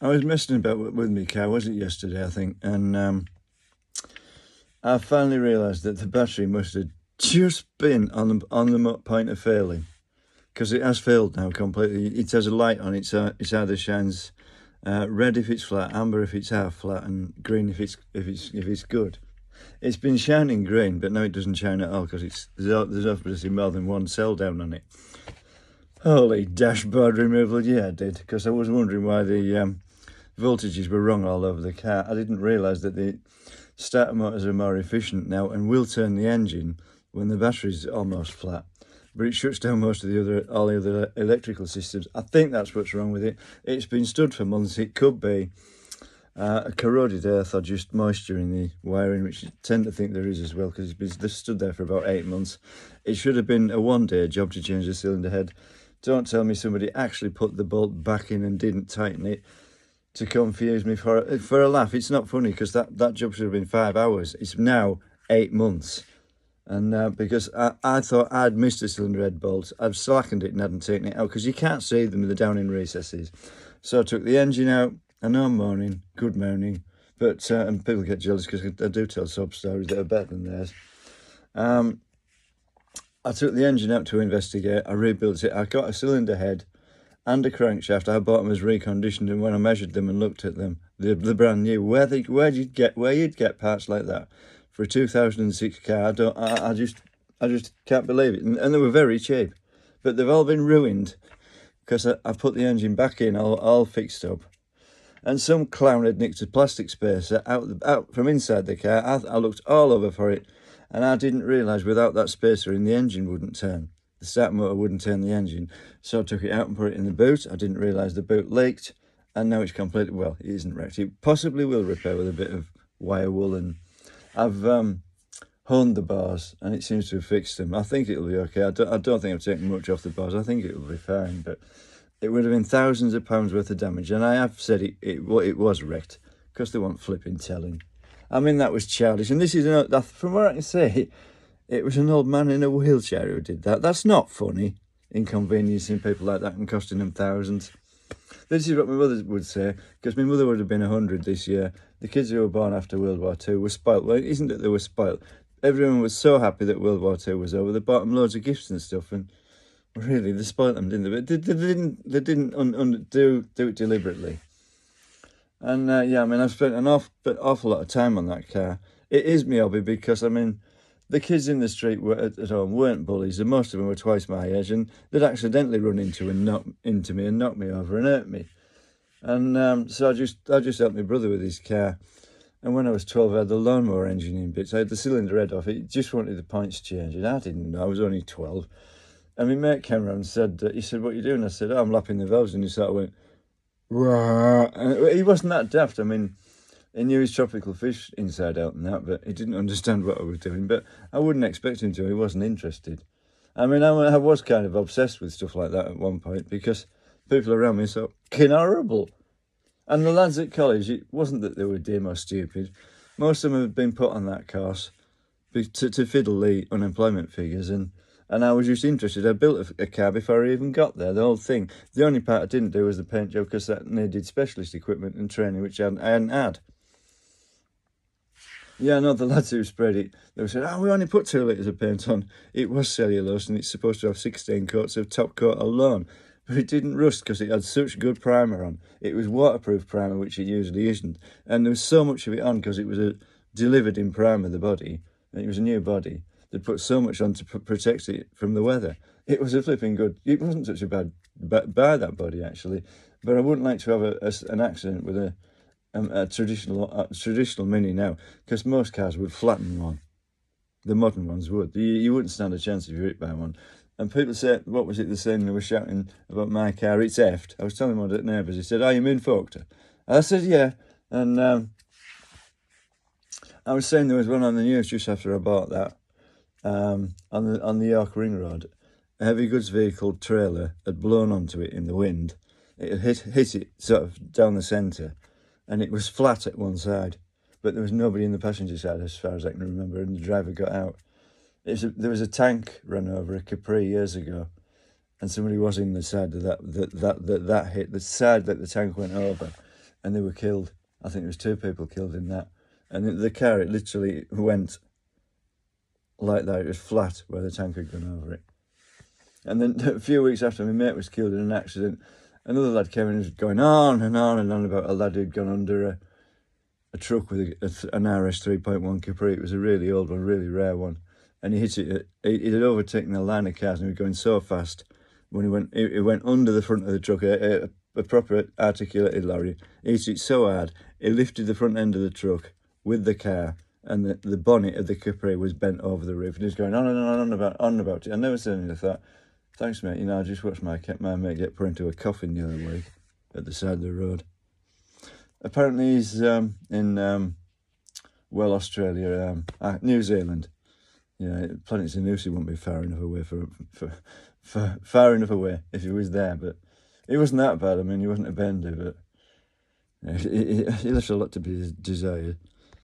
I was messing about with my car, was it yesterday, I think, and I finally realised that the battery must have just been on the point of failing, because it has failed now completely. It has a light on it, so it either shines red if it's flat, amber if it's half flat, and green if it's good. It's been shining green, but now it doesn't shine at all because there's obviously more than one cell down on it. Holy dashboard removal, yeah, I did, because I was wondering why the voltages were wrong all over the car. I didn't realise that the starter motors are more efficient now and will turn the engine when the battery's almost flat, but it shuts down all the other electrical systems. I think that's what's wrong with it. It's been stood for months. It could be a corroded earth or just moisture in the wiring, which I tend to think there is as well, because it's been stood there for about 8 months. It should have been a one-day job to change the cylinder head. Don't tell me somebody actually put the bolt back in and didn't tighten it to confuse me for a laugh. It's not funny, because that job should have been 5 hours. It's now 8 months. And because I thought I'd missed a cylinder head bolt, I've slackened it and hadn't taken it out, because you can't see them, they're down in recesses. So I took the engine out. I know I'm moaning, good moaning, but and people get jealous because I do tell sob stories that are better than theirs. I took the engine out to investigate. I rebuilt it. I got a cylinder head and a crankshaft. I bought them as reconditioned, and when I measured them and looked at them, they're brand new. Where you'd get parts like that for a 2006 car? I just can't believe it. And they were very cheap, but they've all been ruined because I put the engine back in, all fixed up. And some clown had nicked a plastic spacer out from inside the car. I looked all over for it, and I didn't realise without that spacer in, the engine wouldn't turn. The starter motor wouldn't turn the engine. So I took it out and put it in the boot. I didn't realise the boot leaked, and now it's completely, well, it isn't wrecked. It possibly will repair with a bit of wire wool, and I've honed the bars, and it seems to have fixed them. I think it'll be okay. I don't think I've taken much off the bars. I think it'll be fine, but it would have been thousands of pounds worth of damage, and I have said it was wrecked because they weren't flipping telling. I mean, that was childish, and this is from what I can say, it was an old man in a wheelchair who did that. That's not funny, inconveniencing people like that and costing them thousands. This is what my mother would say, because my mother would have been 100 this year. The kids who were born after World War II were spoilt. Well, it isn't that they were spoilt. Everyone was so happy that World War II was over. They bought them loads of gifts and stuff, and really, they spoilt them, didn't they? But they didn't do it deliberately. And yeah, I mean, I've spent an awful lot of time on that car. It is my hobby because, I mean, the kids in the street at home weren't bullies, and most of them were twice my age, and they'd accidentally run into me and knock me over and hurt me. And so I just helped my brother with his car. And when I was 12, I had the lawnmower engine in bits. I had the cylinder head off. It just wanted the points changed, and I didn't know. I was only 12. And my mate came around and said, he said, "What are you doing?" I said, "Oh, I'm lapping the valves." And he sort of went, "Rah." And he wasn't that daft. I mean, he knew his tropical fish inside out and that, but he didn't understand what I was doing. But I wouldn't expect him to. He wasn't interested. I mean, I was kind of obsessed with stuff like that at one point, because people around me so fucking horrible. And the lads at college, it wasn't that they were dim or stupid. Most of them had been put on that course to fiddle the unemployment figures, and I was just interested. I built a car before I even got there, the whole thing. The only part I didn't do was the paint job, because that needed specialist equipment and training, which I hadn't had. Yeah, no, the lads who sprayed it, they said, "Oh, we only put 2 litres of paint on." It was cellulose, and it's supposed to have 16 coats of top coat alone. But it didn't rust because it had such good primer on. It was waterproof primer, which it usually isn't. And there was so much of it on because it was a delivered in primer, the body. And it was a new body. They put so much on to protect it from the weather. It was a flipping good. It wasn't such a bad buy, that body, actually. But I wouldn't like to have an accident with a traditional Mini now, because most cars would flatten one. The modern ones would. You wouldn't stand a chance if you were hit by one. And people said, what was it they're saying? They were shouting about my car, "It's effed." I was telling one of the neighbours. He said, "Oh, you mean fucked?" I said, "Yeah." And I was saying there was one on the news just after I bought that, on the York Ring Road. A heavy goods vehicle trailer had blown onto it in the wind. It had hit it sort of down the centre, and it was flat at one side, but there was nobody in the passenger side as far as I can remember, and the driver got out. There was a tank run over a Capri years ago, and somebody was in the side of that hit, the side that the tank went over, and they were killed. I think there was 2 people killed in that. And the car, it literally went like that. It was flat where the tank had gone over it. And then a few weeks after my mate was killed in an accident, another lad came in and was going on and on and on about a lad who'd gone under a truck with an RS 3.1 Capri. It was a really old one, really rare one. And he hit it. He had overtaken a line of cars and he was going so fast. When he went under the front of the truck, a proper articulated lorry. He hit it so hard, he lifted the front end of the truck with the car, and the bonnet of the Capri was bent over the roof. And he was going on and on about it. I never said anything. I thought, thanks, mate. I just watched my mate get put into a coffin the other week at the side of the road. Apparently he's in Australia, New Zealand. Planet Zanussi wouldn't be far enough away for far enough away if he was there, but he wasn't that bad. I mean, he wasn't a bender, but he left a lot to be desired.